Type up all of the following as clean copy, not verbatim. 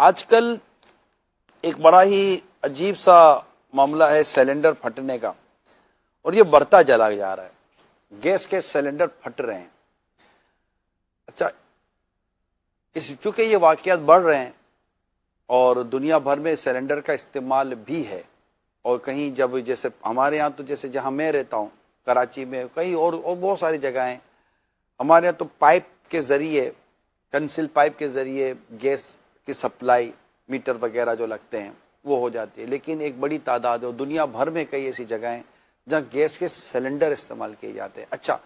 آج کل ایک بڑا ہی عجیب سا معاملہ ہے سلنڈر پھٹنے کا، اور یہ بڑھتا چلا جا رہا ہے۔ گیس کے سلنڈر پھٹ رہے ہیں۔ اچھا، چونکہ یہ واقعات بڑھ رہے ہیں اور دنیا بھر میں سلنڈر کا استعمال بھی ہے، اور کہیں جب جیسے ہمارے ہاں تو جیسے جہاں میں رہتا ہوں کراچی میں، کہیں اور بہت ساری جگہیں ہمارے ہاں تو پائپ کے ذریعے، کنسل پائپ کے ذریعے گیس کی سپلائی، میٹر وغیرہ جو لگتے ہیں وہ ہو جاتی ہے، لیکن ایک بڑی تعداد ہے دنیا بھر میں کئی ایسی جگہیں جہاں گیس کے سلنڈر استعمال کیے جاتے ہیں۔ اچھا،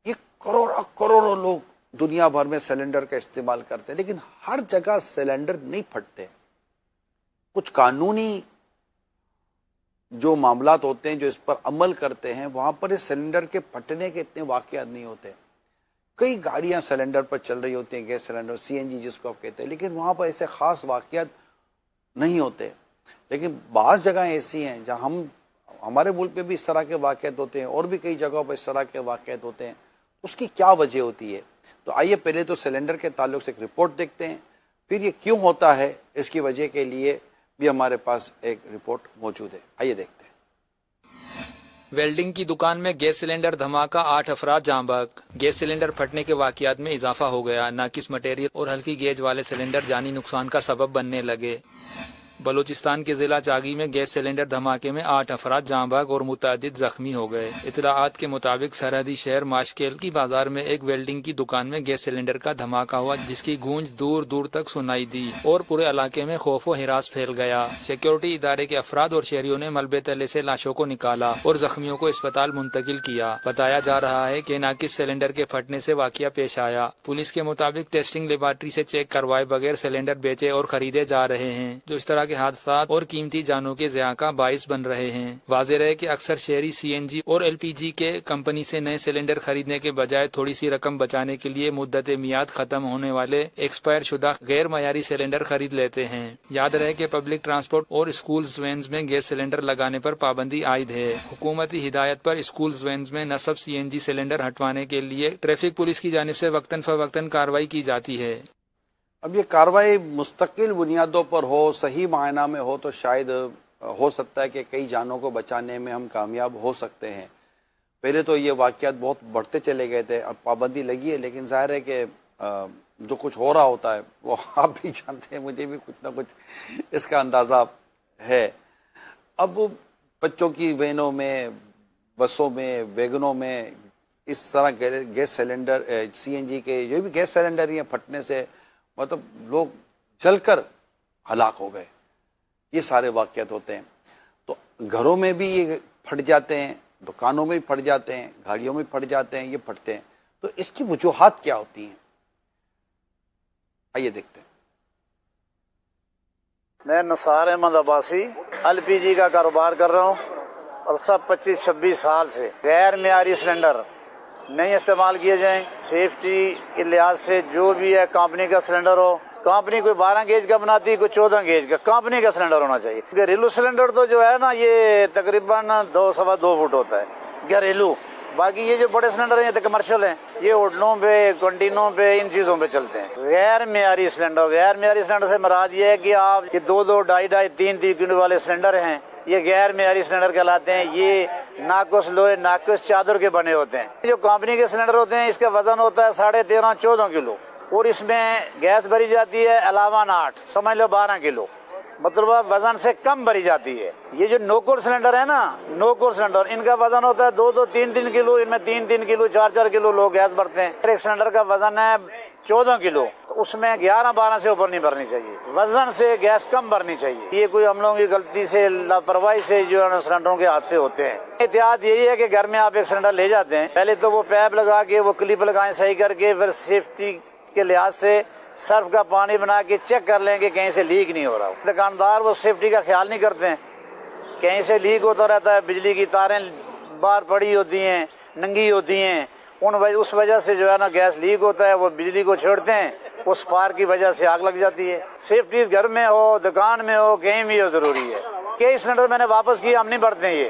یہ کروڑوں لوگ دنیا بھر میں سلنڈر کا استعمال کرتے ہیں، لیکن ہر جگہ سلنڈر نہیں پھٹتے۔ کچھ قانونی جو معاملات ہوتے ہیں جو اس پر عمل کرتے ہیں، وہاں پر اس سلنڈر کے پھٹنے کے اتنے واقعات نہیں ہوتے۔ کئی گاڑیاں سلنڈر پر چل رہی ہوتی ہیں، گیس سلنڈر، سی این جی جس کو آپ کہتے ہیں، لیکن وہاں پر ایسے خاص واقعات نہیں ہوتے۔ لیکن بعض جگہیں ایسی ہیں جہاں ہمارے ملک میں بھی اس طرح کے واقعات ہوتے ہیں، اور بھی کئی جگہوں پر اس طرح کے واقعات ہوتے ہیں۔ اس کی کیا وجہ ہوتی ہے؟ تو آئیے پہلے تو سلنڈر کے تعلق سے ایک رپورٹ دیکھتے ہیں، پھر یہ کیوں ہوتا ہے اس کی وجہ کے لیے بھی ہمارے پاس ایک رپورٹ موجود ہے۔ آئیے دیکھتے ہیں۔ ویلڈنگ کی دکان میں گیس سلنڈر دھماکہ، 8 افراد جاں بحق۔ گیس سلنڈر پھٹنے کے واقعات میں اضافہ ہو گیا، ناقص مٹیریل اور ہلکی گیج والے سلنڈر جانی نقصان کا سبب بننے لگے۔ بلوچستان کے ضلع چاگی میں گیس سلنڈر دھماکے میں 8 افراد جاں بحق اور متعدد زخمی ہو گئے۔ اطلاعات کے مطابق سرحدی شہر ماشکیل کی بازار میں ایک ویلڈنگ کی دکان میں گیس سلنڈر کا دھماکہ ہوا، جس کی گونج دور دور تک سنائی دی اور پورے علاقے میں خوف و ہراس پھیل گیا۔ سیکیورٹی ادارے کے افراد اور شہریوں نے ملبے تلے سے لاشوں کو نکالا اور زخمیوں کو اسپتال منتقل کیا۔ بتایا جا رہا ہے کہ ناقص سلنڈر کے پھٹنے سے واقعہ پیش آیا۔ پولیس کے مطابق ٹیسٹنگ لیبارٹری سے چیک کروائے بغیر سلنڈر بیچے اور خریدے جا رہے ہیں، جو اس طرح کے حادثات اور قیمتی جانوں کے ضیاع کا باعث بن رہے ہیں۔ واضح رہے کہ اکثر شہری سی این جی اور ایل پی جی کے کمپنی سے نئے سلنڈر خریدنے کے بجائے تھوڑی سی رقم بچانے کے لیے مدت میعاد ختم ہونے والے ایکسپائر شدہ غیر معیاری سلنڈر خرید لیتے ہیں۔ یاد رہے کہ پبلک ٹرانسپورٹ اور اسکولز وینز میں گیس سلنڈر لگانے پر پابندی عائد ہے۔ حکومتی ہدایت پر اسکولز وینز میں نصب سی این جی سلنڈر ہٹوانے کے لیے ٹریفک پولیس کی جانب سے وقتاً فوقتاً کارروائی کی جاتی ہے۔ اب یہ کارروائی مستقل بنیادوں پر ہو، صحیح معنی میں ہو، تو شاید ہو سکتا ہے کہ کئی جانوں کو بچانے میں ہم کامیاب ہو سکتے ہیں۔ پہلے تو یہ واقعات بہت بڑھتے چلے گئے تھے، اب پابندی لگی ہے، لیکن ظاہر ہے کہ جو کچھ ہو رہا ہوتا ہے وہ آپ بھی جانتے ہیں، مجھے بھی کچھ نہ کچھ اس کا اندازہ ہے۔ اب بچوں کی وینوں میں، بسوں میں، ویگنوں میں اس طرح گیس سلنڈر، سی این جی کے جو بھی گیس سلنڈر ہیں پھٹنے سے مطلب لوگ جل کر ہلاک ہو گئے۔ یہ سارے واقعات ہوتے ہیں، تو گھروں میں بھی یہ پھٹ جاتے ہیں، دکانوں میں بھی پھٹ جاتے ہیں، گاڑیوں میں پھٹ جاتے ہیں، یہ پھٹتے ہیں۔ تو اس کی وجوہات کیا ہوتی ہیں؟ آئیے دیکھتے ہیں۔ میں نثار احمد عباسی ایل پی جی کا کاروبار کر رہا ہوں، اور سب 25-26 سال سے غیر معیاری سلنڈر نہیں استعمال کیے جائیں۔ سیفٹی کے لحاظ سے جو بھی ہے کمپنی کا سلنڈر ہو، کمپنی کوئی 12 گیج کا بناتی، کوئی 14 گیج کا، کمپنی کا سلنڈر ہونا چاہیے۔ گھریلو سلنڈر تو جو ہے نا، یہ تقریباً 2-2.25 فٹ ہوتا ہے گھریلو۔ باقی یہ جو بڑے سلنڈر ہیں یہ تو کمرشل ہیں، یہ ہوٹلوں پہ، کنٹینوں پہ، ان چیزوں پہ چلتے ہیں۔ غیر معیاری سلنڈر سے مراد یہ ہے کہ آپ یہ 2-2, 2.5, 3 کلو والے سلنڈر ہیں، یہ غیر معیاری سلنڈر کہلاتے ہیں۔ یہ ناقص لوہے، ناقص چادر کے بنے ہوتے ہیں۔ جو کمپنی کے سلنڈر ہوتے ہیں، اس کا وزن ہوتا ہے 13.5-14 کلو، اور اس میں گیس بھری جاتی ہے علاوہ 8، سمجھ لو 12 کلو، مطلب وزن سے کم بھری جاتی ہے۔ یہ جو نوکور سلنڈر ہے نا، نوکور سلنڈر، ان کا وزن ہوتا ہے 2-3 کلو، ان میں 3 کلو 4 کلو لوگ گیس بھرتے ہیں۔ ایک سلنڈر کا وزن ہے 14 کلو، اس میں 11-12 سے اوپر نہیں بھرنی چاہیے، وزن سے گیس کم بھرنی چاہیے۔ یہ کوئی ہم لوگوں کی غلطی سے، لاپرواہی سے جو ہے سلنڈروں کے حادثے ہوتے ہیں۔ احتیاط یہی ہے کہ گھر میں آپ ایک سلنڈر لے جاتے ہیں، پہلے تو وہ پیپ لگا کے، وہ کلپ لگائیں صحیح کر کے، پھر سیفٹی کے لحاظ سے صرف کا پانی بنا کے چیک کر لیں کہ کہیں سے لیک نہیں ہو رہا۔ دکاندار وہ سیفٹی کا خیال نہیں کرتے ہیں، کہیں سے لیک ہوتا رہتا ہے، بجلی کی تاریں باہر پڑی ہوتی ہیں، ننگی ہوتی ہیں، اس وجہ سے جو ہے نا گیس لیک ہوتا ہے، وہ بجلی کو چھیڑتے ہیں، اس پار کی وجہ سے آگ لگ جاتی ہے۔ سیفٹی گھر میں ہو، دکان میں ہو، کہیں بھی ہو، ضروری ہے۔ کئی سلنڈر میں نے واپس کیے، ہم نہیں بھرتے ہیں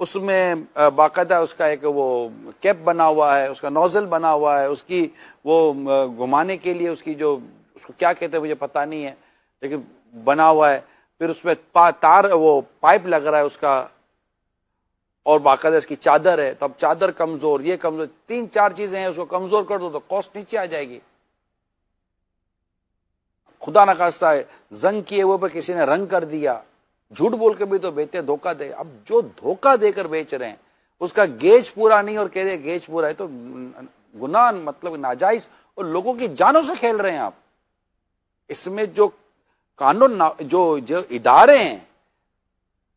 اس میں باقاعدہ اس کا ایک وہ کیپ بنا ہوا ہے، اس کا نوزل بنا ہوا ہے، اس کی وہ گھمانے کے لیے اس کی جو اس کو کیا کہتے ہیں مجھے پتہ نہیں ہے، لیکن بنا ہوا ہے. پھر اس میں تار وہ پائپ لگ رہا ہے اس کا، اور باقاعدہ اس کی چادر ہے. تو اب چادر کمزور، یہ کمزور، 3-4 چیزیں ہیں، اس کو کمزور کر دو تو کاسٹ نیچے آ جائے گی. خدا نہ خواستہ ہے زنگ کیے ہوئے پہ کسی نے رنگ کر دیا، جھوٹ بول کے بھی تو بیچتے، دھوکہ دے. اب جو دھوکہ دے کر بیچ رہے ہیں اس کا گیج پورا نہیں اور کہہ رہے گیج پورا ہے، تو گناہ مطلب ناجائز، اور لوگوں کی جانوں سے کھیل رہے ہیں آپ. اس میں جو قانون جو ادارے ہیں،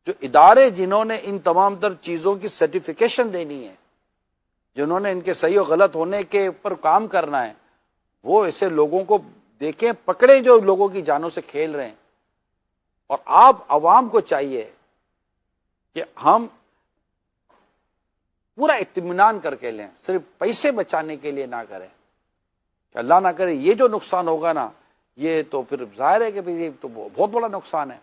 جو ادارے جنہوں نے ان تمام تر چیزوں کی سرٹیفیکیشن دینی ہے، جنہوں نے ان کے صحیح و غلط ہونے کے اوپر کام کرنا ہے، وہ ایسے لوگوں کو دیکھیں، پکڑے جو لوگوں کی جانوں سے کھیل رہے ہیں. اور آپ عوام کو چاہیے کہ ہم پورا اطمینان کر کے لیں، صرف پیسے بچانے کے لیے نہ کریں. کہ اللہ نہ کرے یہ جو نقصان ہوگا نا، یہ تو پھر ظاہر ہے کہ یہ تو بہت بڑا نقصان ہے.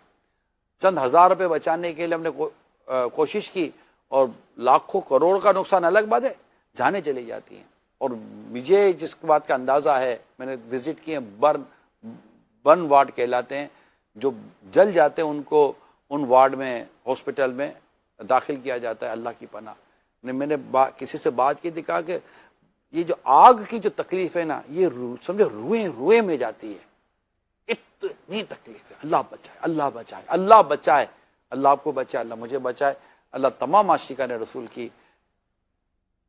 چند ہزار روپے بچانے کے لیے ہم نے کوشش کی اور لاکھوں کروڑ کا نقصان الگ بات ہے، جانے چلی جاتی ہیں. اور مجھے جس بات کا اندازہ ہے، میں نے وزٹ کیے، برن وارڈ کہلاتے ہیں، جو جل جاتے ہیں ان کو ان وارڈ میں ہاسپٹل میں داخل کیا جاتا ہے. اللہ کی پناہ. میں نے کسی سے بات کی تھی، کہا کہ یہ جو آگ کی جو تکلیف ہے نا، یہ سمجھو روئے میں جاتی ہے، اتنی تکلیف ہے. اللہ بچائے، اللہ بچائے، اللہ بچائے، اللہ آپ کو بچائے، اللہ مجھے بچائے، اللہ تمام عاشقان رسول کی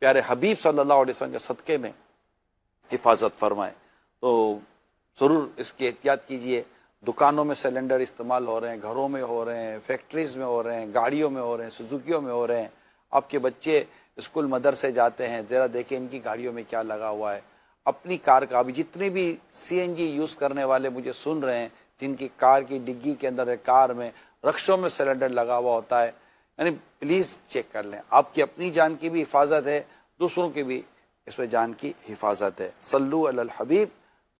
پیارے حبیب صلی اللہ علیہ وسلم کے صدقے میں حفاظت فرمائے. تو ضرور اس کی احتیاط کیجئے. دکانوں میں سلنڈر استعمال ہو رہے ہیں، گھروں میں ہو رہے ہیں، فیکٹریز میں ہو رہے ہیں، گاڑیوں میں ہو رہے ہیں، سزوکیوں میں ہو رہے ہیں. آپ کے بچے اسکول مدرسے جاتے ہیں، ذرا دیکھیں ان کی گاڑیوں میں کیا لگا ہوا ہے. اپنی کار کا بھی، جتنے بھی CNG یوز کرنے والے مجھے سن رہے ہیں، جن کی کار کی ڈگی کے اندر ہے، کار میں، رکشوں میں سلنڈر لگا ہوا ہوتا ہے، یعنی پلیز چیک کر لیں. آپ کی اپنی جان کی بھی حفاظت ہے، دوسروں کی بھی اس پہ جان کی حفاظت ہے. صلو علی الحبیب